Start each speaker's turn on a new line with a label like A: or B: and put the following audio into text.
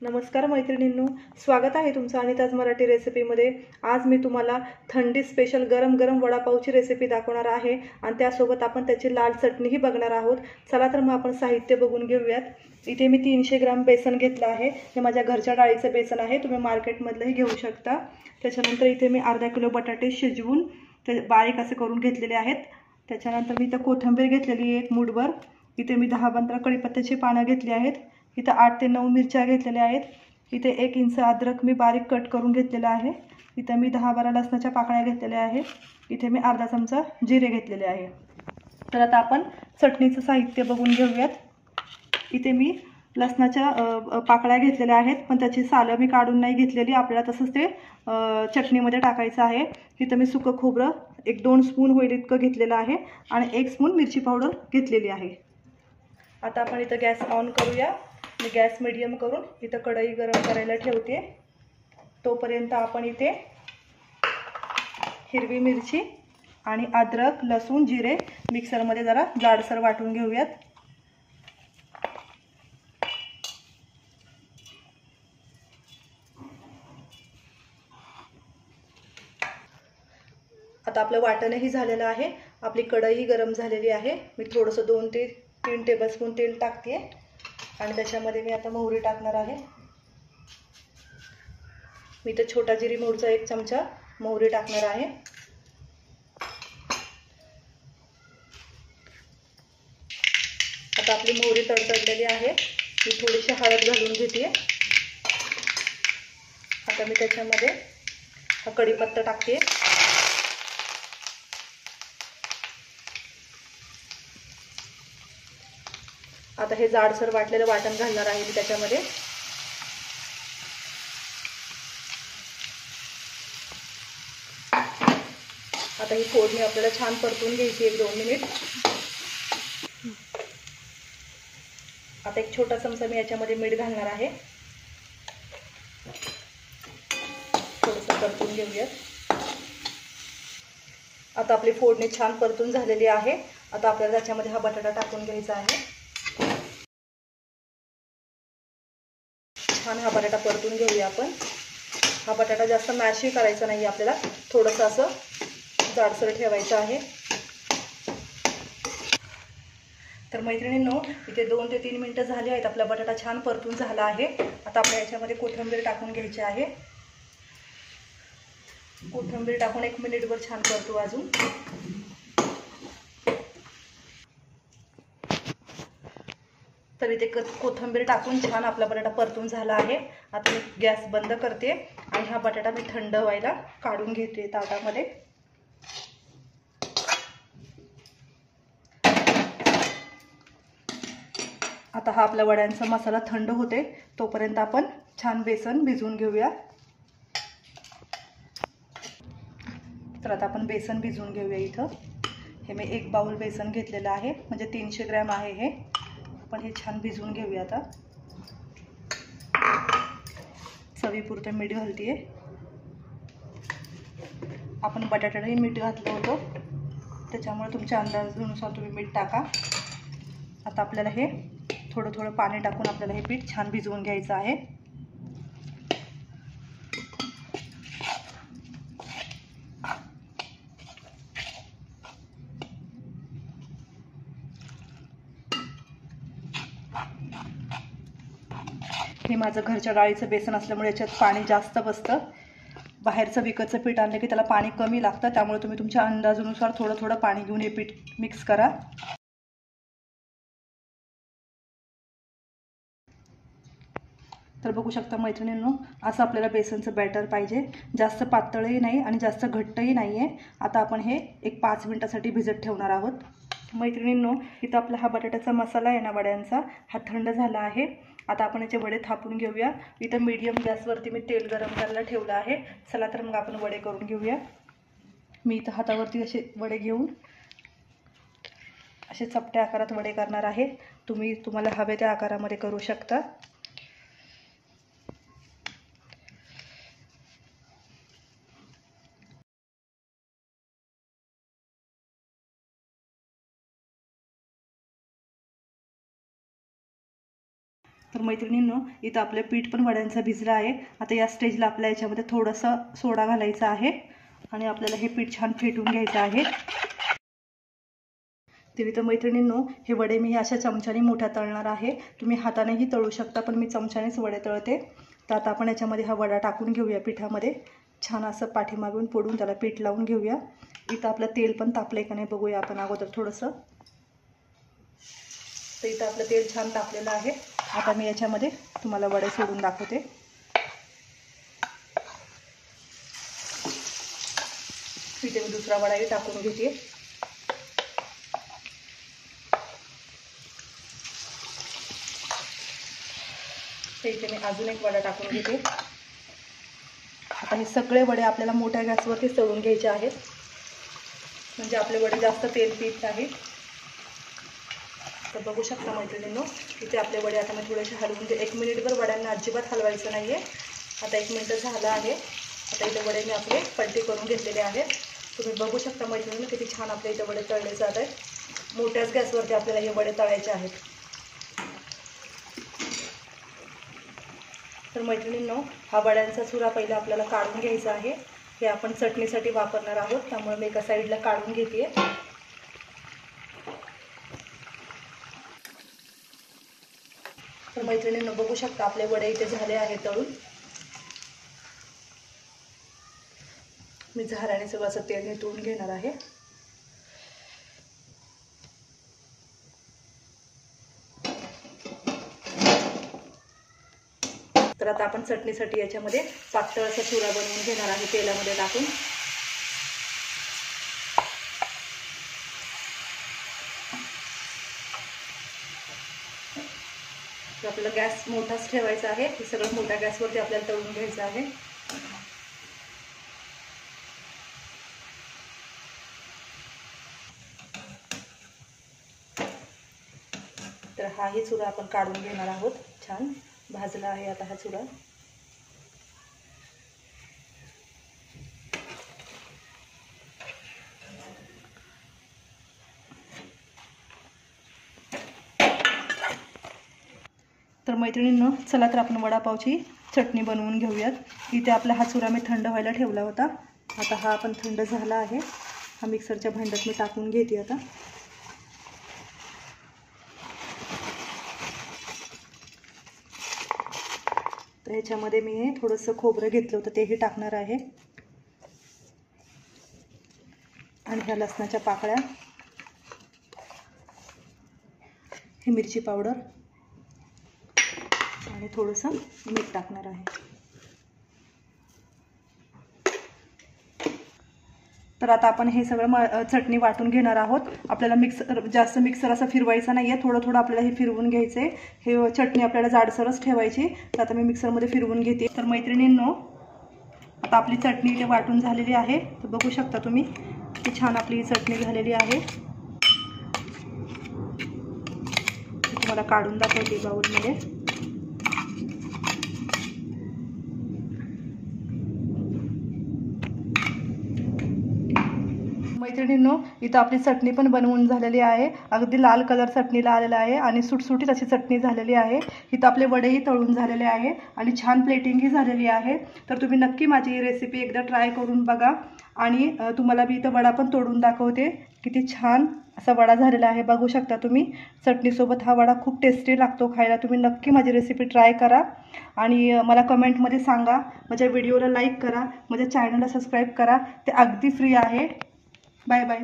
A: नमस्कार मैत्रिणींनो, स्वागत आहे तुमचं अनिताज मराठी रेसिपीमध्ये। आज मी तुम्हाला थंडी स्पेशल गरम गरम वडापावची रेसिपी दाखवणार आहे आणि त्यासोबत आपण त्याची लाल चटणीही बघणार आहोत। चला तर मग आपण साहित्य बघून घेऊयात। इथे मी 300 ग्राम बेसन घेतलं आहे। हे माझ्या घरच्या डाळीचं बेसन आहे, तुम्ही मार्केटमधलंही घेऊ शकता। त्याच्यानंतर इथे मी अर्धा किलो बटाटे शिजवून ते बारीक असे करून घेतलेले आहेत। त्याच्यानंतर मी इथे कोथिंबीर घेतलेली एक मूठभर। इथे मी 10-15 कढीपत्त्याची पानं घेतली आहेत। इथे 8 ते 9 मिरच्या घेतलेल्या आहेत। इथे 1 इंच अद्रक मी बारीक कट करून घेतलेला आहे। इथे मी 10-12 लसणाच्या पाकळ्या घेतलेल्या आहेत। इथे मी अर्धा चमचा जिरे घेतलेले आहे। तर आता आपण चटणीचं साहित्य बघून घेऊयात। इथे मी लसणाच्या पाकळ्या घेतलेल्या आहेत, पण त्याची सालं मी काढून नाही घेतलेली, आपल्याला तसंच ते चटणीमध्ये टाकायचं आहे। इथे मी सुकं खोबरं 1-2 स्पून होईल इतकं घेतलेलं आहे आणि 1 स्पून मिरची पावडर घेतलेली आहे। आता आपण इथं गॅस ऑन करूया। मी गॅस मीडियम करून इथं कढई गरम करायला ठेवते। तोपर्यंत आपण इथे हिरवी मिरची आणि अद्रक, लसूण, जिरे मिक्सरमध्ये जरा जाडसर वाटून घेऊयात। आता आपलं वाटणही झालेलं आहे, आपली कढई गरम झालेली आहे। मी थोडंसं 2 ते 3 टेबलस्पून तेल टाकते आणि त्याच्यामध्ये मी आता मोहरी टाकणार आहे। मी तर छोटा जिरी मोहरीचा 1 चमचा मोहरी टाकणार आहे। आता आपली मोहरी तडतडलेली आहे। मी थोडीशी हळद घालून घेते। आता मी त्याच्यामध्ये हा कढीपत्ता टाकते। आता हे जाडसर वाटलेलं वाटण घालणार आहे मी त्याच्यामध्ये। आता ही फोडणी आपल्याला छान परतून घ्यायची 1-2 मिनिट। आता 1 छोटा चमचा मी याच्यामध्ये मीठ घालणार आहे। थोडंसं परतून घेऊयात। आता आपली फोडणी छान परतून झालेली आहे। आता आपल्याला त्याच्यामध्ये हा बटाटा टाकून घ्यायचा आहे। छान हा बटाटा परतून घेऊया आपण। हा बटाटा जास्त मॅशही करायचा नाही आपल्याला, थोडंसं असं जाडसर ठेवायचं आहे। तर मैत्रिणींनो, इथे 2 ते 3 मिनिटं झाली आहेत। आपला बटाटा छान परतून झाला आहे। आता आपल्या याच्यामध्ये कोथिंबीर टाकून घ्यायची आहे। कोथिंबीर टाकून 1 मिनिटभर छान परतू अजून। तर इथे कोथिंबीर टाकून छान आपला बटाटा परतून झाला आहे। आता मी गॅस बंद करते आणि हा बटाटा मी थंड व्हायला काढून घेते ताटामध्ये। आता हा आपल्या वड्यांचा मसाला थंड होते तोपर्यंत आपण छान बेसन भिजवून घेऊया। तर आता आपण बेसन भिजवून घेऊया। इथं हे मी 1 बाउल बेसन घेतलेलं आहे, म्हणजे 300 ग्रॅम आहे हे। आपण हे छान भिजवून घेऊया। आता चवीपुरतं मीठ घालते। आपण बटाट्यालाही मीठ घातलं होतं, त्याच्यामुळे तुमच्या अंदाजानुसार तुम्ही मीठ टाका। आता आपल्याला हे थोडं थोडं पाणी टाकून आपल्याला हे पीठ छान भिजवून घ्यायचं आहे। हे माझं घरच्या डाळीचं बेसन असल्यामुळे याच्यात पाणी जास्त बसतं। बाहेरचं विकतचं पीठ आणलं की त्याला पाणी कमी लागतं, त्यामुळे तुम्ही तुमच्या अंदाजानुसार थोडं थोडं पाणी घेऊन हे पीठ मिक्स करा। तर बघू शकता मैत्रिणींनो, असं आपल्याला बेसनचं बॅटर पाहिजे, जास्त पातळही नाही आणि जास्त घट्टही नाही आहे। आता आपण हे 5 मिनिटासाठी भिजत ठेवणार आहोत। मैत्रिणींनो, इथं आपला हा बटाट्याचा मसाला आहे ना वड्यांचा, हा थंड झाला आहे। आता आपण याचे वडे थापून घेऊया। इथं मीडियम गॅसवरती मी तेल गरम करायला ठेवलं आहे। चला तर मग आपण वडे करून घेऊया। मी इथं हातावरती असे वडे घेऊन असे चपट्या आकारात वडे करणार आहे। तुम्हाला हवे त्या आकारामध्ये करू शकता। तर मैत्रिणींनो, इथं आपलं पीठ पण वड्यांचं भिजलं आहे. आता या स्टेजला आपल्या याच्यामध्ये थोडंसं सोडा घालायचा आहे आणि आपल्याला हे पीठ छान फेटून घ्यायचं आहे. तर मैत्रिणींनो, हे वडे मी अशा चमच्याने मोठ्या तळणार आहे. तुम्ही हातानेही तळू शकता, पण मी चमच्यानेच वडे तळते. तर आता आपण याच्यामध्ये हा वडा टाकून घेऊया पिठामध्ये. छान असं पाठीमागून फोडून त्याला पीठ लावून घेऊया. इथं आपलं तेल पण तापलंय का नाही बघूया आपण अगोदर थोडंसं. तर इथं आपलं तेल छान तापलेलं आहे. आता मी याच्यामध्ये तुम्हाला वडे सोडून दाखवते. इथे मी दुसरा वडाही टाकून घेते. तर इथे मी अजून एक वडा टाकून घेते. आता हे सगळे वडे आपल्याला मोठ्या गॅसवरती तळून घ्यायचे आहेत, म्हणजे आपले वडे जास्त तेल पीत नाहीत. तर बघू शकता मैत्रिणींनो, इथे आपले वडे आता मी थोडेसे हलवून 1 मिनिटभर वड्यांना अजिबात हलवायचं नाही आहे. आता 1 मिनिट झालं आहे. आता इथे वडे मी आपले पलटी करून घेतलेले आहेत. तुम्ही बघू शकता मैत्रिणींनो, किती छान आपले इथे वडे तळले जात आहेत. मोठ्याच गॅसवरती आपल्याला हे वडे तळायचे आहेत. तर मैत्रिणींनो, हा वड्यांचा चुरा पहिला आपल्याला काढून घ्यायचा आहे. हे आपण चटणीसाठी वापरणार आहोत, त्यामुळे मी एका साईडला काढून घेते. तर मैत्रिणींनो, बघू शकता आपले वडे इथे झाले आहेत तळून. मी झाऱ्याने सगळं असं तेल नितळून घेणार आहे. तर आता आपण चटणीसाठी याच्यामध्ये पातळ असा चुरा बनवून घेणार आहे तेलामध्ये टाकून. तर आपल्याला गॅस मोठाच ठेवायचा आहे. हे सगळं मोठ्या गॅसवरती आपल्याला तळून घ्यायचं आहे. तर हाही चुरा आपण काढून घेणार आहोत. छान भाजला आहे आता हा चुरा. तर मैत्रिणींनो, चला तर आपण वडापावची चटणी बनवून घेऊयात. इथे आपला हा चुरा मी थंड व्हायला ठेवला होता. आता हा आपण थंड झाला आहे. हा मिक्सरच्या भांड्यात मी टाकून घेते आता. तर ह्याच्यामध्ये मी थोडंसं खोबरं घेतलं होतं, तेही टाकणार आहे. आणि ह्या लसणाच्या पाकळ्या, ही मिरची पावडर आणि थोडंसं मीठ टाकणार आहे. तर आता आपण हे सगळं चटणी वाटून घेणार आहोत. आपल्याला जास्त मिक्सर असं फिरवायचं नाही आहे. थोडं थोडं आपल्याला हे फिरवून घ्यायचं आहे. हे चटणी आपल्याला जाडसरच ठेवायची. तर आता मी मिक्सरमध्ये फिरवून घेते. तर मैत्रिणींनो, आता आपली चटणी इथे वाटून झालेली आहे. तर बघू शकता तुम्ही किती छान आपली ही चटणी झालेली आहे. तुम्हाला काढून दाखवते बाउलमध्ये. मैत्रिणींनो, इथं आपली चटणी पण बनवून झालेली आहे. अगदी लाल कलर चटणीला आलेला आहे आणि सुटसुटीत अशी चटणी झालेली आहे. इथं आपले वडेही तळून झालेले आहे आणि छान प्लेटिंगही झालेली आहे. तर तुम्ही नक्की माझी ही रेसिपी एकदा ट्राय करून बघा. आणि तुम्हाला मी इथं वडा पण तोडून दाखवते. किती छान असा वडा झालेला आहे, बघू शकता तुम्ही. चटणीसोबत हा वडा खूप टेस्टी लागतो खायला. तुम्ही नक्की माझी रेसिपी ट्राय करा आणि मला कमेंटमध्ये सांगा. माझ्या व्हिडिओला लाईक करा, माझ्या चॅनलला सबस्क्राईब करा. ते अगदी फ्री आहे. Bye bye.